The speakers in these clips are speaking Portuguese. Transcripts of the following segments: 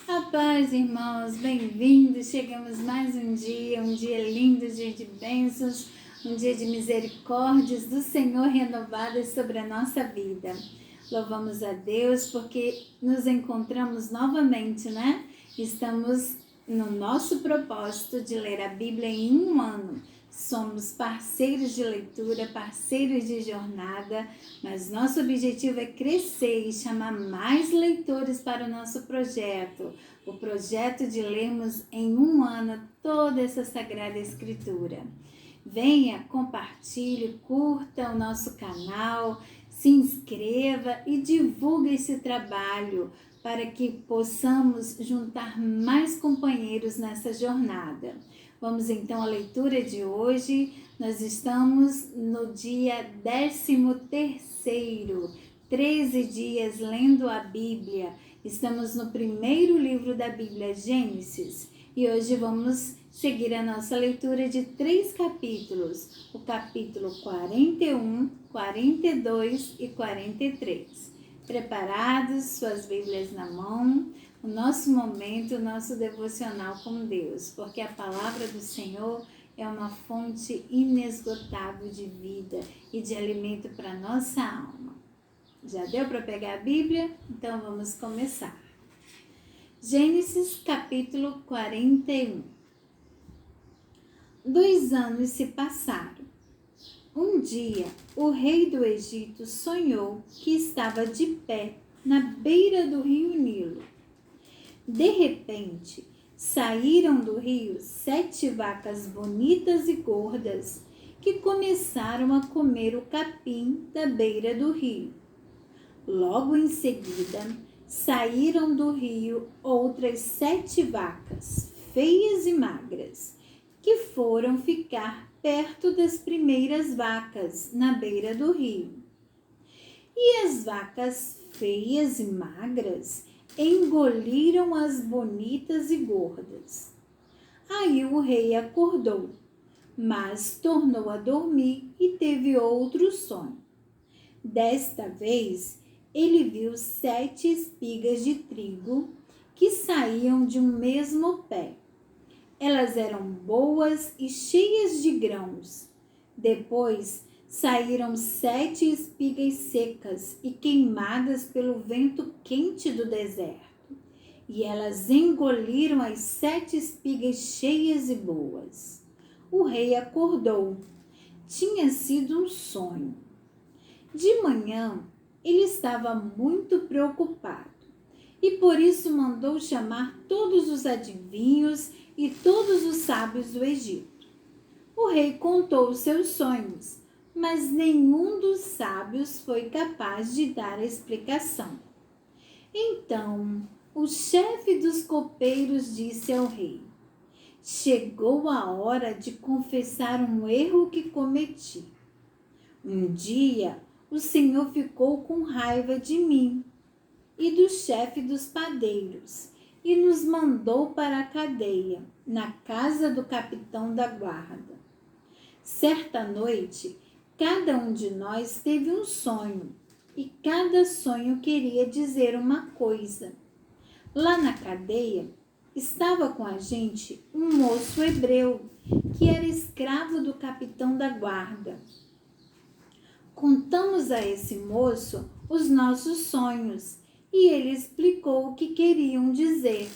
A paz, irmãos, bem-vindos. Chegamos mais um dia lindo, dia de bênçãos, um dia de misericórdias do Senhor renovadas sobre a nossa vida. Louvamos a Deus porque nos encontramos novamente, né? Estamos no nosso propósito de ler a Bíblia em um ano. Somos parceiros de leitura, parceiros de jornada, mas nosso objetivo é crescer e chamar mais leitores para o nosso projeto. O projeto de lermos em um ano toda essa Sagrada Escritura. Venha, compartilhe, curta o nosso canal, se inscreva e divulgue esse trabalho para que possamos juntar mais companheiros nessa jornada. Vamos então à leitura de hoje. Nós estamos no dia 13º, 13 dias lendo a Bíblia. Estamos no primeiro livro da Bíblia, Gênesis, e hoje vamos seguir a nossa leitura de 3 capítulos, o capítulo 41, 42 e 43. Preparados, suas Bíblias na mão, o nosso momento, o nosso devocional com Deus, porque a palavra do Senhor é uma fonte inesgotável de vida e de alimento para a nossa alma. Já deu para pegar a Bíblia? Então vamos começar. Gênesis capítulo 41. 2 anos se passaram. Um dia, o rei do Egito sonhou que estava de pé na beira do rio Nilo. De repente, saíram do rio 7 vacas bonitas e gordas que começaram a comer o capim da beira do rio. Logo em seguida, saíram do rio outras 7 vacas, feias e magras, que foram ficar perto das primeiras vacas, na beira do rio. E as vacas feias e magras engoliram as bonitas e gordas. Aí o rei acordou, mas tornou a dormir e teve outro sonho. Desta vez, ele viu 7 espigas de trigo que saíam de um mesmo pé. Elas eram boas e cheias de grãos. Depois, saíram 7 espigas secas e queimadas pelo vento quente do deserto. E elas engoliram as 7 espigas cheias e boas. O rei acordou. Tinha sido um sonho. De manhã, ele estava muito preocupado e por isso mandou chamar todos os adivinhos e todos os sábios do Egito. O rei contou os seus sonhos, mas nenhum dos sábios foi capaz de dar a explicação. Então, o chefe dos copeiros disse ao rei: chegou a hora de confessar um erro que cometi. Um dia, o Senhor ficou com raiva de mim e do chefe dos padeiros e nos mandou para a cadeia, na casa do capitão da guarda. Certa noite, cada um de nós teve um sonho e cada sonho queria dizer uma coisa. Lá na cadeia, estava com a gente um moço hebreu que era escravo do capitão da guarda. Contamos a esse moço os nossos sonhos e ele explicou o que queriam dizer.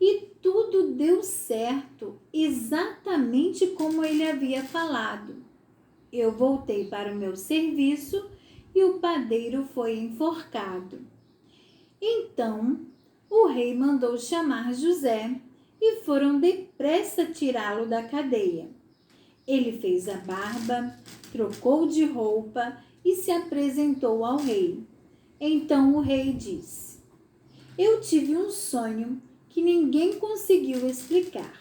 E tudo deu certo, exatamente como ele havia falado. Eu voltei para o meu serviço e o padeiro foi enforcado. Então, o rei mandou chamar José e foram depressa tirá-lo da cadeia. Ele fez a barba, trocou de roupa e se apresentou ao rei. Então o rei disse: eu tive um sonho que ninguém conseguiu explicar.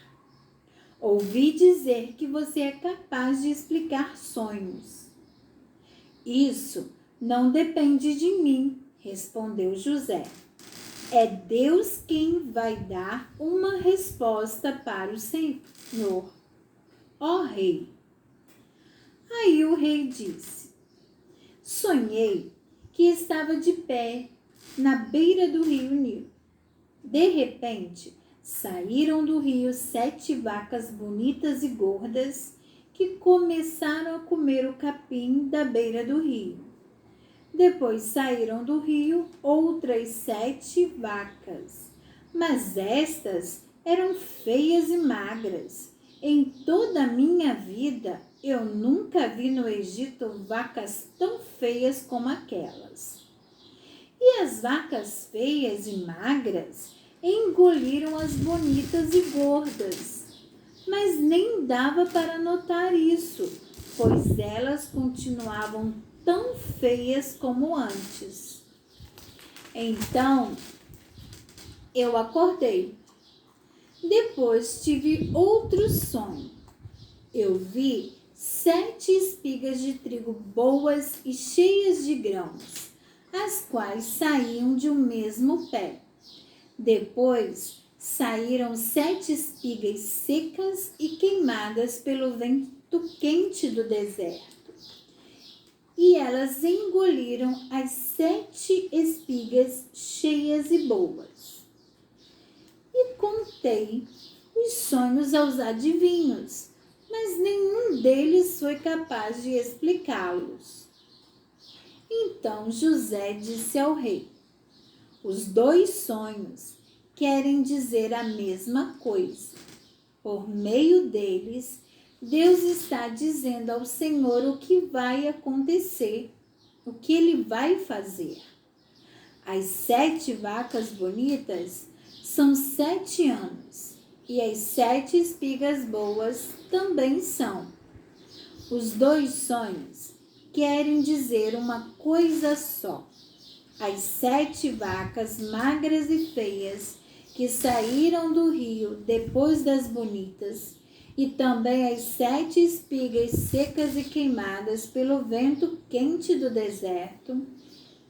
Ouvi dizer que você é capaz de explicar sonhos. Isso não depende de mim, respondeu José. É Deus quem vai dar uma resposta para o Senhor, ó rei. Aí o rei disse: sonhei que estava de pé na beira do rio Nilo. De repente, saíram do rio 7 vacas bonitas e gordas que começaram a comer o capim da beira do rio. Depois saíram do rio outras 7 vacas, mas estas eram feias e magras. Em toda a minha vida, eu nunca vi no Egito vacas tão feias como aquelas. E as vacas feias e magras engoliram as bonitas e gordas, mas nem dava para notar isso, pois elas continuavam tão feias como antes. Então, eu acordei. Depois tive outro sonho. Eu vi 7 espigas de trigo boas e cheias de grãos, as quais saíam de um mesmo pé. Depois saíram 7 espigas secas e queimadas pelo vento quente do deserto. E elas engoliram as 7 espigas cheias e boas. E contei os sonhos aos adivinhos, mas nenhum deles foi capaz de explicá-los. Então José disse ao rei: os 2 sonhos querem dizer a mesma coisa. Por meio deles, Deus está dizendo ao Senhor o que vai acontecer, o que ele vai fazer. As 7 vacas bonitas são 7 anos, e as 7 espigas boas também são. Os 2 sonhos querem dizer uma coisa só. As 7 vacas magras e feias que saíram do rio depois das bonitas, e também as 7 espigas secas e queimadas pelo vento quente do deserto,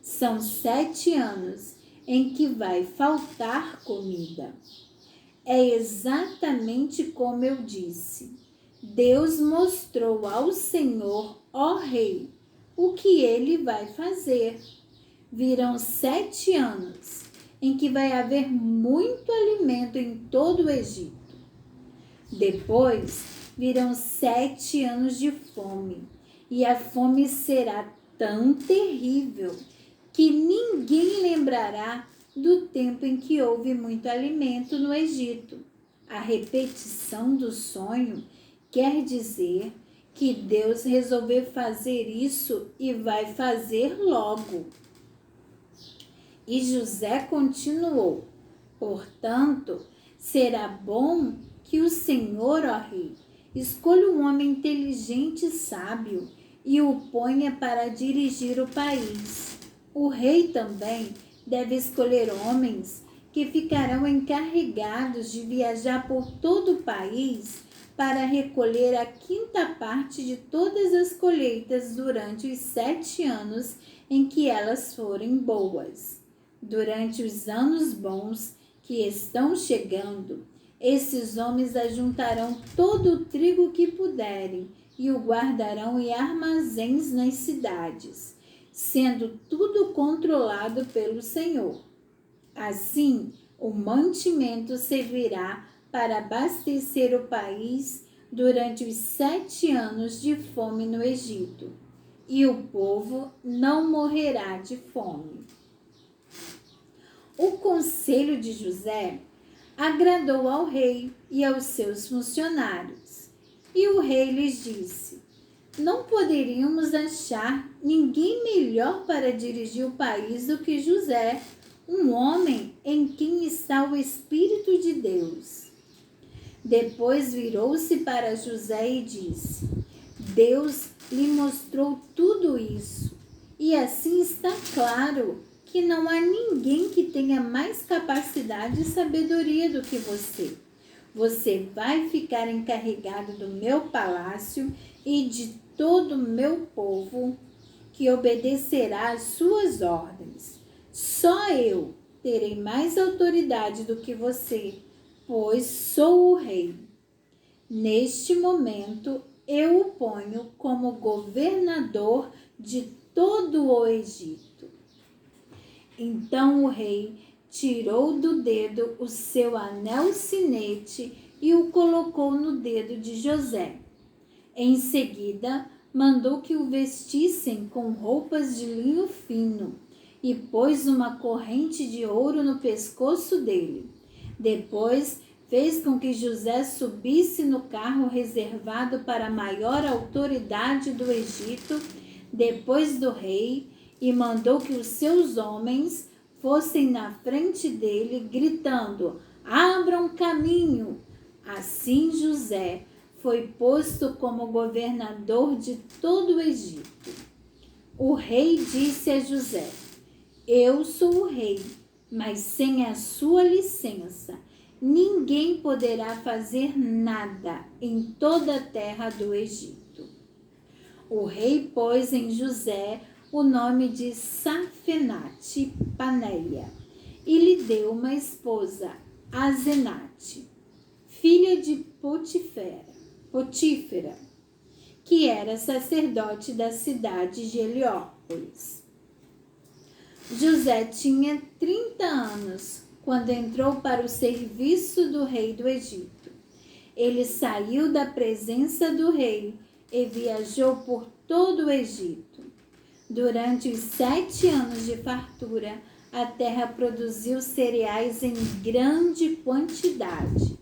são 7 anos em que vai faltar comida. É exatamente como eu disse. Deus mostrou ao Senhor, ó Rei, o que ele vai fazer. Virão 7 anos em que vai haver muito alimento em todo o Egito. Depois virão 7 anos de fome, e a fome será tão terrível que ninguém lembrará do tempo em que houve muito alimento no Egito. A repetição do sonho quer dizer que Deus resolveu fazer isso e vai fazer logo. E José continuou: portanto, será bom que o Senhor, ó rei, escolha um homem inteligente e sábio e o ponha para dirigir o país. O rei também deve escolher homens que ficarão encarregados de viajar por todo o país para recolher a 5ª parte de todas as colheitas durante os 7 anos em que elas forem boas. Durante os anos bons que estão chegando, esses homens ajuntarão todo o trigo que puderem e o guardarão em armazéns nas cidades, sendo tudo controlado pelo Senhor. Assim, o mantimento servirá para abastecer o país durante os 7 anos de fome no Egito, e o povo não morrerá de fome. O conselho de José agradou ao rei e aos seus funcionários. E o rei lhes disse: não poderíamos achar ninguém melhor para dirigir o país do que José, um homem em quem está o Espírito de Deus. Depois virou-se para José e disse: Deus lhe mostrou tudo isso, e assim está claro que não há ninguém que tenha mais capacidade e sabedoria do que você. Você vai ficar encarregado do meu palácio e de todo o meu povo, que obedecerá às suas ordens. Só eu terei mais autoridade do que você, pois sou o rei. Neste momento, eu o ponho como governador de todo o Egito. Então o rei tirou do dedo o seu anel sinete e o colocou no dedo de José. Em seguida, mandou que o vestissem com roupas de linho fino e pôs uma corrente de ouro no pescoço dele. Depois, fez com que José subisse no carro reservado para a maior autoridade do Egito, depois do rei, e mandou que os seus homens fossem na frente dele, gritando: "Abram caminho!" Assim José foi posto como governador de todo o Egito. O rei disse a José: "Eu sou o rei, mas sem a sua licença, ninguém poderá fazer nada em toda a terra do Egito." O rei pôs em José o nome de Safenate-Paneia e lhe deu uma esposa, Asenate, filha de Potífera, que era sacerdote da cidade de Heliópolis. José tinha 30 anos quando entrou para o serviço do rei do Egito. Ele saiu da presença do rei e viajou por todo o Egito. Durante os 7 anos de fartura, a terra produziu cereais em grande quantidade.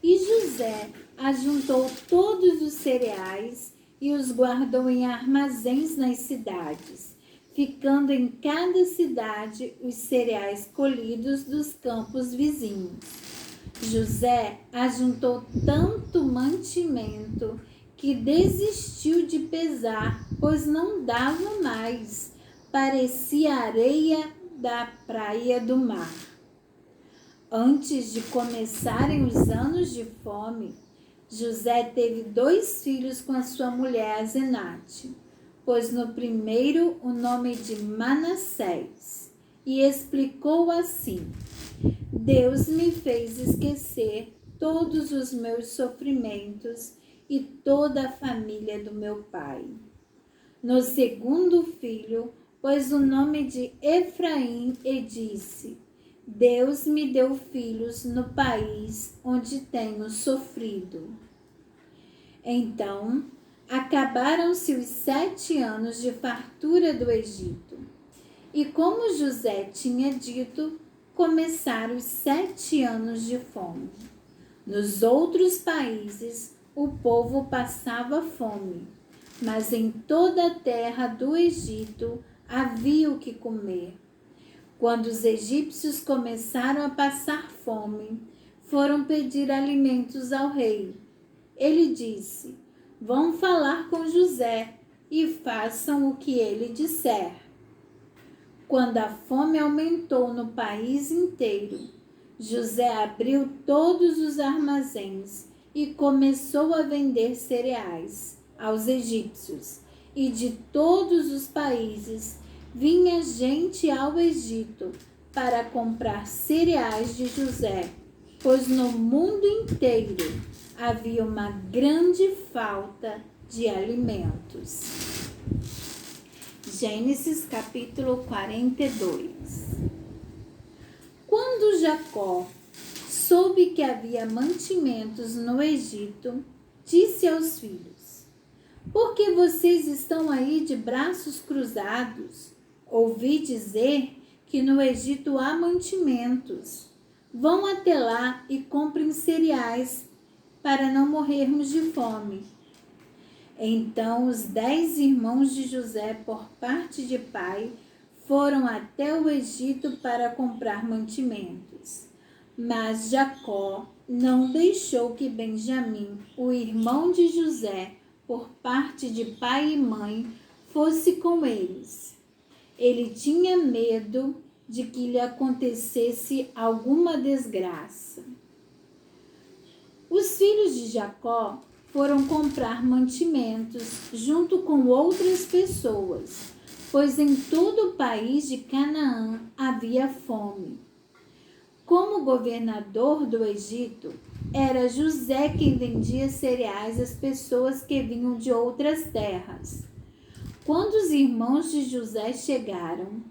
E José ajuntou todos os cereais e os guardou em armazéns nas cidades, ficando em cada cidade os cereais colhidos dos campos vizinhos. José ajuntou tanto mantimento que desistiu de pesar, pois não dava mais, parecia areia da praia do mar. Antes de começarem os anos de fome, José teve 2 filhos com a sua mulher Asenate, pôs no primeiro o nome de Manassés e explicou assim: "Deus me fez esquecer todos os meus sofrimentos e toda a família do meu pai." No segundo filho, pôs o nome de Efraim e disse: "Deus me deu filhos no país onde tenho sofrido." Então, acabaram-se os 7 anos de fartura do Egito. E como José tinha dito, começaram os 7 anos de fome. Nos outros países, o povo passava fome, mas em toda a terra do Egito havia o que comer. Quando os egípcios começaram a passar fome, foram pedir alimentos ao rei. Ele disse: "Vão falar com José e façam o que ele disser." Quando a fome aumentou no país inteiro, José abriu todos os armazéns e começou a vender cereais aos egípcios, e de todos os países vinha gente ao Egito para comprar cereais de José, pois no mundo inteiro havia uma grande falta de alimentos. Gênesis capítulo 42. Quando Jacó soube que havia mantimentos no Egito, disse aos filhos: "Por que vocês estão aí de braços cruzados? Ouvi dizer que no Egito há mantimentos. Vão até lá e comprem cereais para não morrermos de fome." Então os 10 irmãos de José, por parte de pai, foram até o Egito para comprar mantimentos. Mas Jacó não deixou que Benjamim, o irmão de José, por parte de pai e mãe, fosse com eles. Ele tinha medo de que lhe acontecesse alguma desgraça. Os filhos de Jacó foram comprar mantimentos junto com outras pessoas, pois em todo o país de Canaã havia fome. Como governador do Egito, era José quem vendia cereais às pessoas que vinham de outras terras. Quando os irmãos de José chegaram,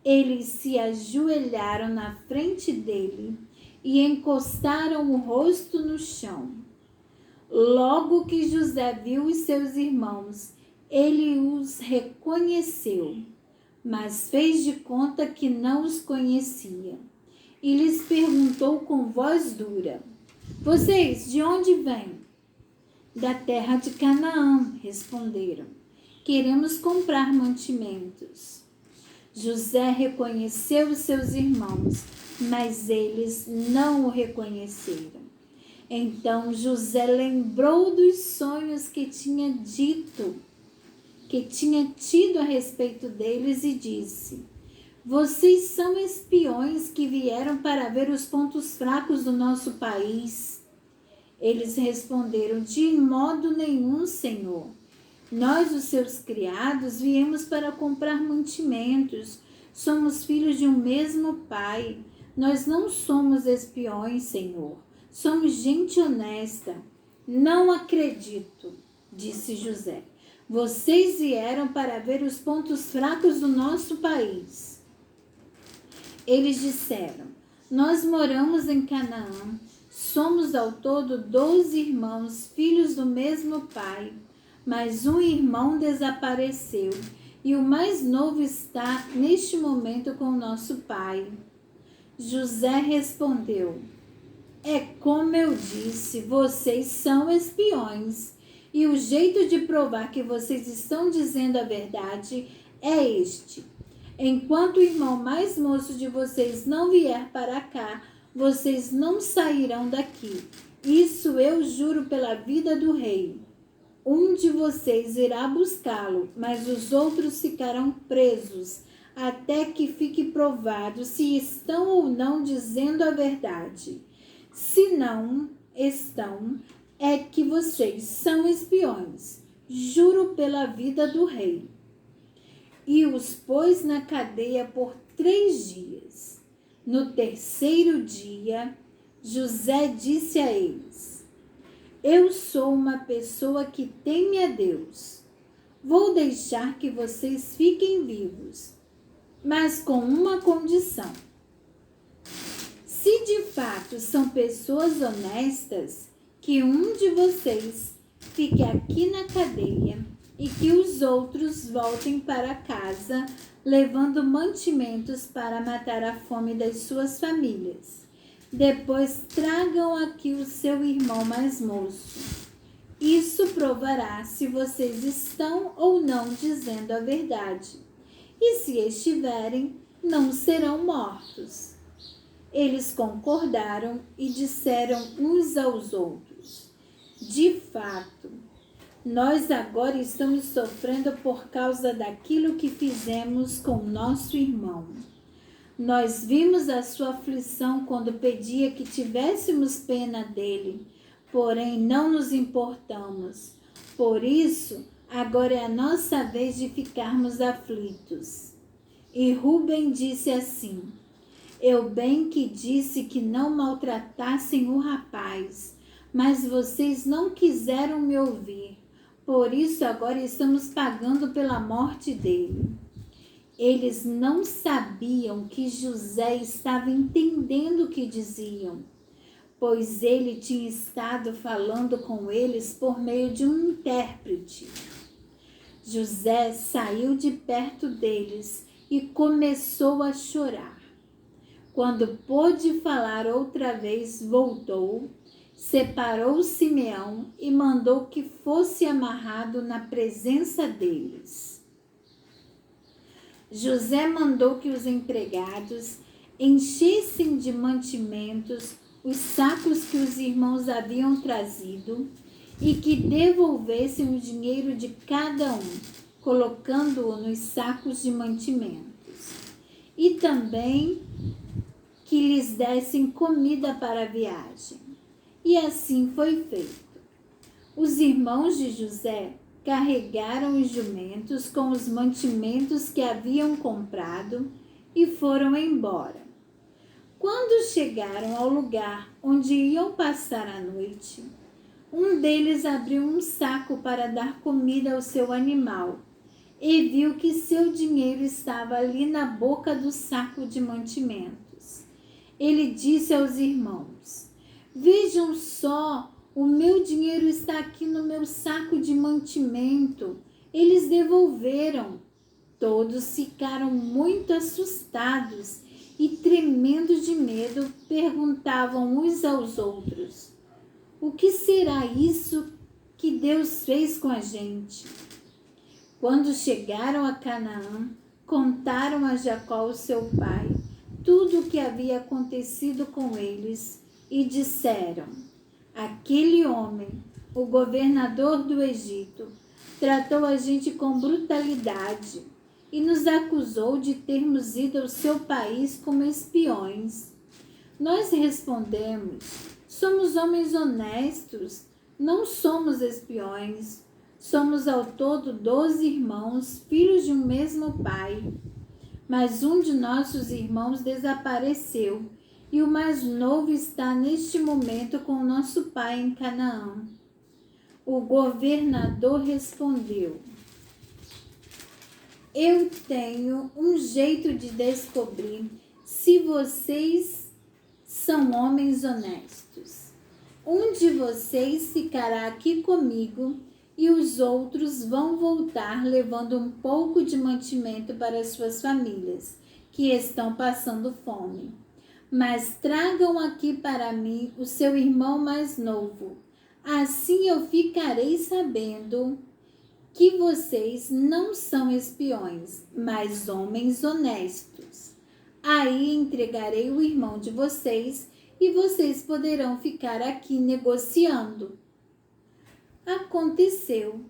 Eles se ajoelharam na frente dele e encostaram o rosto no chão. Logo que José viu os seus irmãos, ele os reconheceu, mas fez de conta que não os conhecia. E lhes perguntou com voz dura: Vocês de onde vêm? Da terra de Canaã, responderam. Queremos comprar mantimentos. José reconheceu os seus irmãos, mas eles não o reconheceram. Então José lembrou dos sonhos que tinha tido a respeito deles e disse: Vocês são espiões que vieram para ver os pontos fracos do nosso país. Eles responderam: De modo nenhum, Senhor. Nós, os seus criados, viemos para comprar mantimentos. Somos filhos de um mesmo pai. Nós não somos espiões, Senhor. Somos gente honesta. Não acredito, disse José. Vocês vieram para ver os pontos fracos do nosso país. Eles disseram: Nós moramos em Canaã. Somos ao todo 12 irmãos, filhos do mesmo pai. Mas um irmão desapareceu e o mais novo está neste momento com o nosso pai. José respondeu: É como eu disse, vocês são espiões. E o jeito de provar que vocês estão dizendo a verdade é este: enquanto o irmão mais moço de vocês não vier para cá, vocês não sairão daqui. Isso eu juro pela vida do rei. Um de vocês irá buscá-lo, mas os outros ficarão presos, até que fique provado se estão ou não dizendo a verdade. Se não estão, é que vocês são espiões. Juro pela vida do rei. E os pôs na cadeia por 3 dias. No 3º dia, José disse a eles: Eu sou uma pessoa que teme a Deus. Vou deixar que vocês fiquem vivos, mas com uma condição. Se de fato são pessoas honestas, que um de vocês fique aqui na cadeia e que os outros voltem para casa levando mantimentos para matar a fome das suas famílias. Depois tragam aqui o seu irmão mais moço. Isso provará se vocês estão ou não dizendo a verdade. E se estiverem, não serão mortos. Eles concordaram e disseram uns aos outros: De fato, nós agora estamos sofrendo por causa daquilo que fizemos com nosso irmão. Nós vimos a sua aflição quando pedia que tivéssemos pena dele, porém não nos importamos. Por isso, agora é a nossa vez de ficarmos aflitos. E Rúben disse assim: Eu bem que disse que não maltratassem o rapaz, mas vocês não quiseram me ouvir. Por isso agora estamos pagando pela morte dele. Eles não sabiam que José estava entendendo o que diziam, pois ele tinha estado falando com eles por meio de um intérprete. José saiu de perto deles e começou a chorar. Quando pôde falar outra vez, voltou, separou Simeão e mandou que fosse amarrado na presença deles. José mandou que os empregados enchessem de mantimentos os sacos que os irmãos haviam trazido e que devolvessem o dinheiro de cada um, colocando-o nos sacos de mantimentos. E também que lhes dessem comida para a viagem. E assim foi feito. Os irmãos de José carregaram os jumentos com os mantimentos que haviam comprado e foram embora. Quando chegaram ao lugar onde iam passar a noite, um deles abriu um saco para dar comida ao seu animal. e viu que seu dinheiro estava ali na boca do saco de mantimentos. Ele disse aos irmãos: vejam só, o meu dinheiro está aqui no meu saco de mantimento. Eles devolveram. Todos ficaram muito assustados e, tremendo de medo, perguntavam uns aos outros: o que será isso que Deus fez com a gente? Quando chegaram a Canaã, contaram a Jacó, seu pai, tudo o que havia acontecido com eles e disseram: aquele homem, o governador do Egito, tratou a gente com brutalidade e nos acusou de termos ido ao seu país como espiões. Nós respondemos: somos homens honestos, não somos espiões. Somos ao todo 12 irmãos, filhos de um mesmo pai. Mas um de nossos irmãos desapareceu e o mais novo está neste momento com o nosso pai em Canaã. O governador respondeu: eu tenho um jeito de descobrir se vocês são homens honestos. Um de vocês ficará aqui comigo e os outros vão voltar levando um pouco de mantimento para suas famílias, que estão passando fome. Mas tragam aqui para mim o seu irmão mais novo. Assim eu ficarei sabendo que vocês não são espiões, mas homens honestos. Aí entregarei o irmão de vocês e vocês poderão ficar aqui negociando. Aconteceu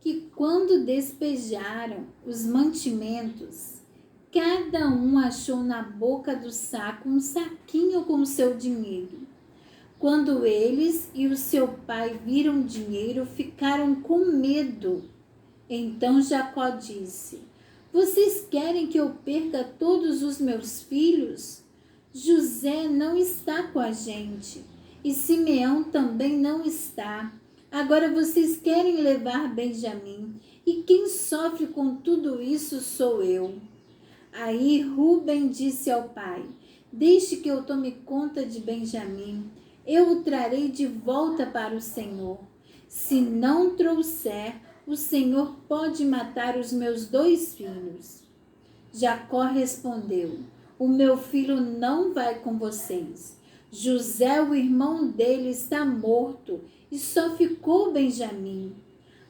que quando despejaram os mantimentos, cada um achou na boca do saco um saquinho com seu dinheiro. Quando eles e o seu pai viram o dinheiro, ficaram com medo. Então Jacó disse: vocês querem que eu perca todos os meus filhos? José não está com a gente e Simeão também não está. Agora vocês querem levar Benjamim, e quem sofre com tudo isso sou eu. Aí Rúben disse ao pai: deixe que eu tome conta de Benjamim, eu o trarei de volta para o Senhor. Se não trouxer, o Senhor pode matar os meus 2 filhos. Jacó respondeu: o meu filho não vai com vocês. José, o irmão dele, está morto e só ficou Benjamim.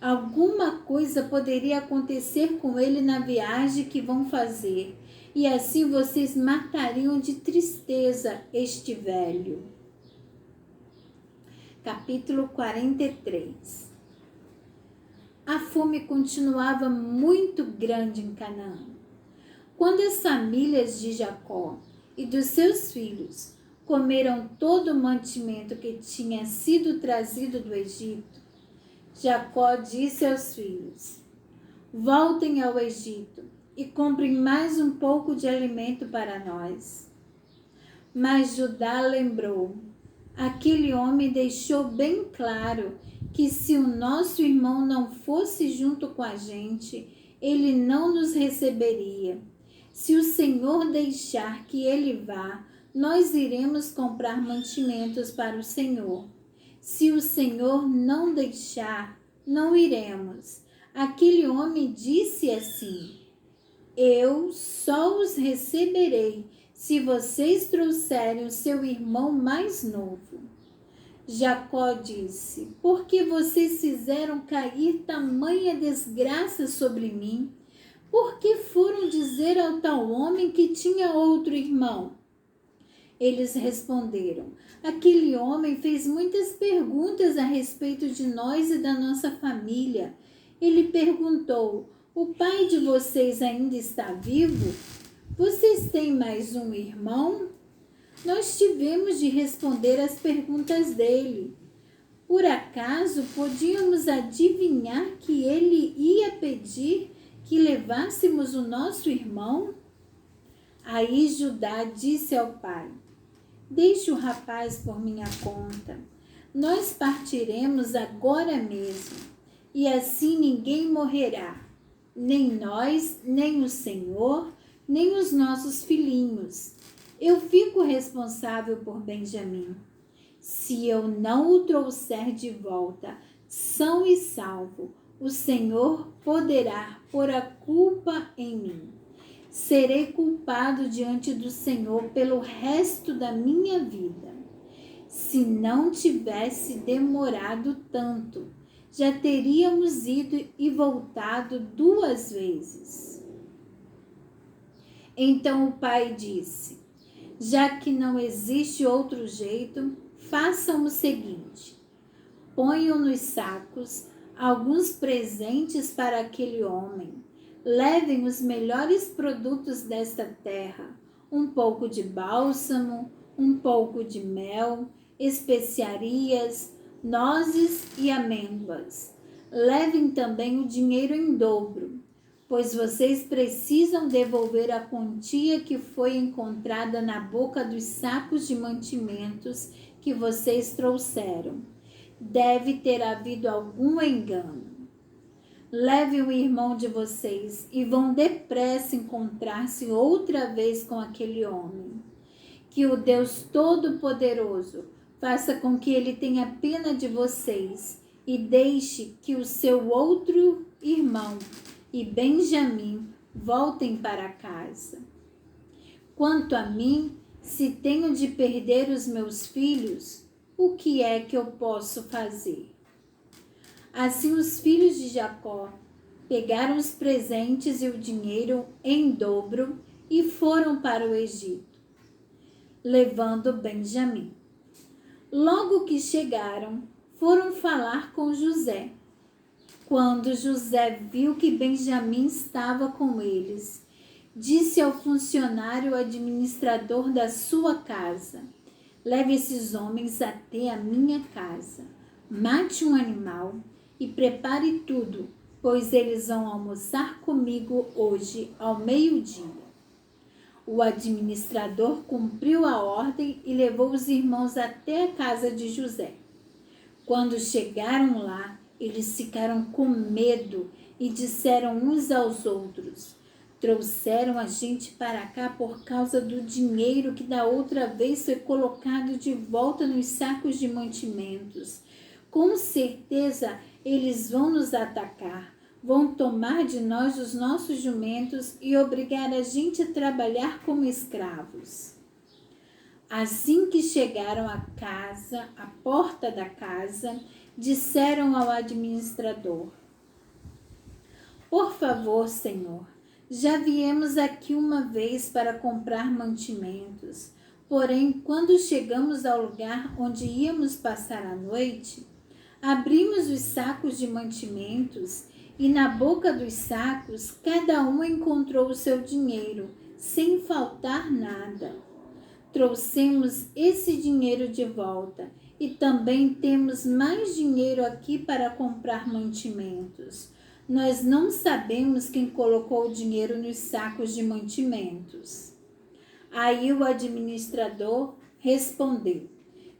Alguma coisa poderia acontecer com ele na viagem que vão fazer, e assim vocês matariam de tristeza este velho. Capítulo 43. A fome continuava muito grande em Canaã. Quando as famílias de Jacó e dos seus filhos comeram todo o mantimento que tinha sido trazido do Egito, Jacó disse aos filhos: voltem ao Egito e comprem mais um pouco de alimento para nós. Mas Judá lembrou: aquele homem deixou bem claro que se o nosso irmão não fosse junto com a gente, ele não nos receberia. Se o Senhor deixar que ele vá, nós iremos comprar mantimentos para o Senhor. Se o Senhor não deixar, não iremos. Aquele homem disse assim: eu só os receberei se vocês trouxerem o seu irmão mais novo. Jacó disse: por que vocês fizeram cair tamanha desgraça sobre mim? Por que foram dizer ao tal homem que tinha outro irmão? Eles responderam: aquele homem fez muitas perguntas a respeito de nós e da nossa família. Ele perguntou: o pai de vocês ainda está vivo? Vocês têm mais um irmão? Nós tivemos de responder às perguntas dele. Por acaso podíamos adivinhar que ele ia pedir que levássemos o nosso irmão? Aí Judá disse ao pai: deixe o rapaz por minha conta. Nós partiremos agora mesmo, e assim ninguém morrerá. nem nós, nem o Senhor, nem os nossos filhinhos. Eu fico responsável por Benjamim. Se eu não o trouxer de volta, são e salvo, o Senhor poderá pôr a culpa em mim. Serei culpado diante do Senhor pelo resto da minha vida. Se não tivesse demorado tanto, já teríamos ido e voltado 2 vezes. Então o pai disse: já que não existe outro jeito, façam o seguinte: ponham nos sacos alguns presentes para aquele homem. Levem os melhores produtos desta terra, um pouco de bálsamo, um pouco de mel, especiarias, nozes e amêndoas. Levem também o dinheiro em dobro, pois vocês precisam devolver a quantia que foi encontrada na boca dos sacos de mantimentos que vocês trouxeram. Deve ter havido algum engano. Levem o irmão de vocês e vão depressa encontrar-se outra vez com aquele homem. Que o Deus Todo-Poderoso faça com que ele tenha pena de vocês e deixe que o seu outro irmão e Benjamim voltem para casa. Quanto a mim, se tenho de perder os meus filhos, o que é que eu posso fazer? Assim os filhos de Jacó pegaram os presentes e o dinheiro em dobro e foram para o Egito, levando Benjamim. Logo que chegaram, foram falar com José. Quando José viu que Benjamim estava com eles, disse ao funcionário administrador da sua casa: leve esses homens até a minha casa, mate um animal e prepare tudo, pois eles vão almoçar comigo hoje ao meio-dia. O administrador cumpriu a ordem e levou os irmãos até a casa de José. Quando chegaram lá, eles ficaram com medo e disseram uns aos outros: trouxeram a gente para cá por causa do dinheiro que da outra vez foi colocado de volta nos sacos de mantimentos. Com certeza eles vão nos atacar, vão tomar de nós os nossos jumentos e obrigar a gente a trabalhar como escravos. Assim que chegaram à casa, à porta da casa, disseram ao administrador: por favor, senhor, já viemos aqui uma vez para comprar mantimentos, porém, quando chegamos ao lugar onde íamos passar a noite, abrimos os sacos de mantimentos e na boca dos sacos cada um encontrou o seu dinheiro, sem faltar nada. Trouxemos esse dinheiro de volta e também temos mais dinheiro aqui para comprar mantimentos. Nós não sabemos quem colocou o dinheiro nos sacos de mantimentos. Aí o administrador respondeu: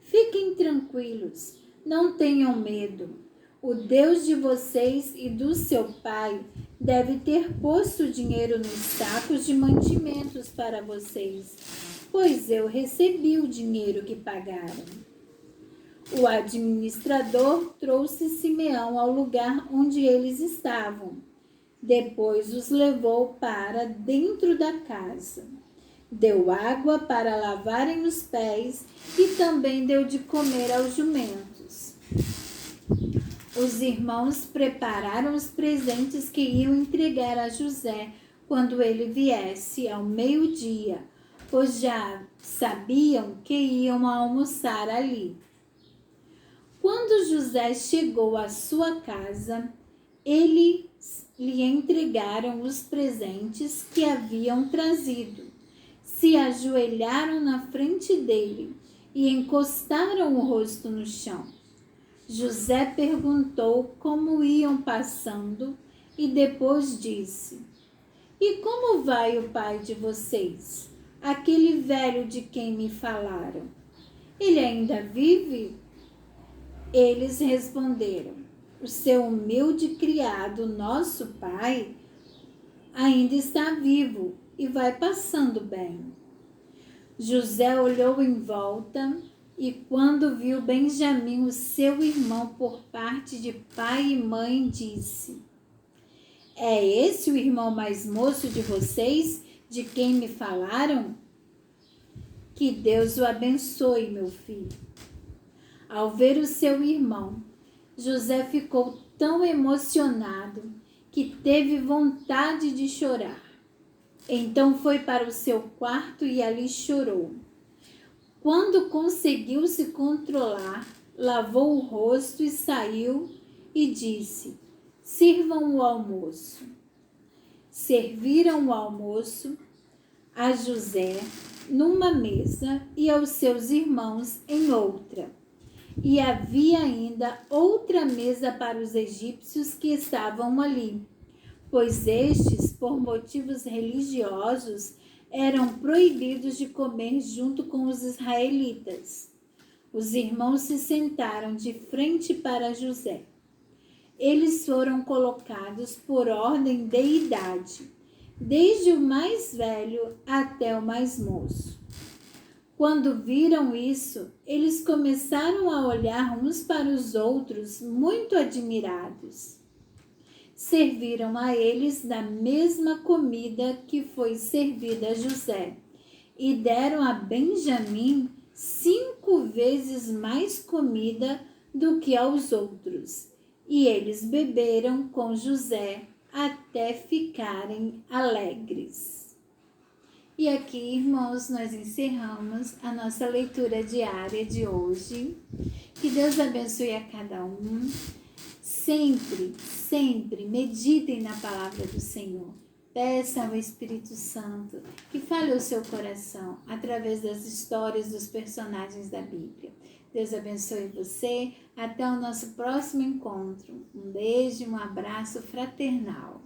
fiquem tranquilos, não tenham medo. O Deus de vocês e do seu pai deve ter posto o dinheiro nos sacos de mantimentos para vocês, pois eu recebi o dinheiro que pagaram. O administrador trouxe Simeão ao lugar onde eles estavam. Depois os levou para dentro da casa. Deu água para lavarem os pés e também deu de comer aos jumentos. Os irmãos prepararam os presentes que iam entregar a José quando ele viesse ao meio-dia, pois já sabiam que iam almoçar ali. Quando José chegou à sua casa, eles lhe entregaram os presentes que haviam trazido. Se ajoelharam na frente dele e encostaram o rosto no chão. José perguntou como iam passando e depois disse: e como vai o pai de vocês, aquele velho de quem me falaram? Ele ainda vive? Eles responderam: o seu humilde criado, nosso pai, ainda está vivo e vai passando bem. José olhou em volta e, quando viu Benjamim, o seu irmão por parte de pai e mãe, disse: É esse o irmão mais moço de vocês, de quem me falaram? Que Deus o abençoe, meu filho. Ao ver o seu irmão, José ficou tão emocionado que teve vontade de chorar. Então foi para o seu quarto e ali chorou. Quando conseguiu se controlar, lavou o rosto e saiu e disse: Sirvam o almoço. Serviram o almoço a José numa mesa e aos seus irmãos em outra. E havia ainda outra mesa para os egípcios que estavam ali, pois estes, por motivos religiosos, eram proibidos de comer junto com os israelitas. Os irmãos se sentaram de frente para José. Eles foram colocados por ordem de idade, desde o mais velho até o mais moço. Quando viram isso, eles começaram a olhar uns para os outros, muito admirados. Serviram a eles da mesma comida que foi servida a José, e deram a Benjamim 5 vezes mais comida do que aos outros. E eles beberam com José até ficarem alegres. E aqui, irmãos, nós encerramos a nossa leitura diária de hoje. Que Deus abençoe a cada um. Sempre meditem na palavra do Senhor. Peça ao Espírito Santo que fale ao seu coração através das histórias dos personagens da Bíblia. Deus abençoe você. Até o nosso próximo encontro. Um beijo, um abraço fraternal.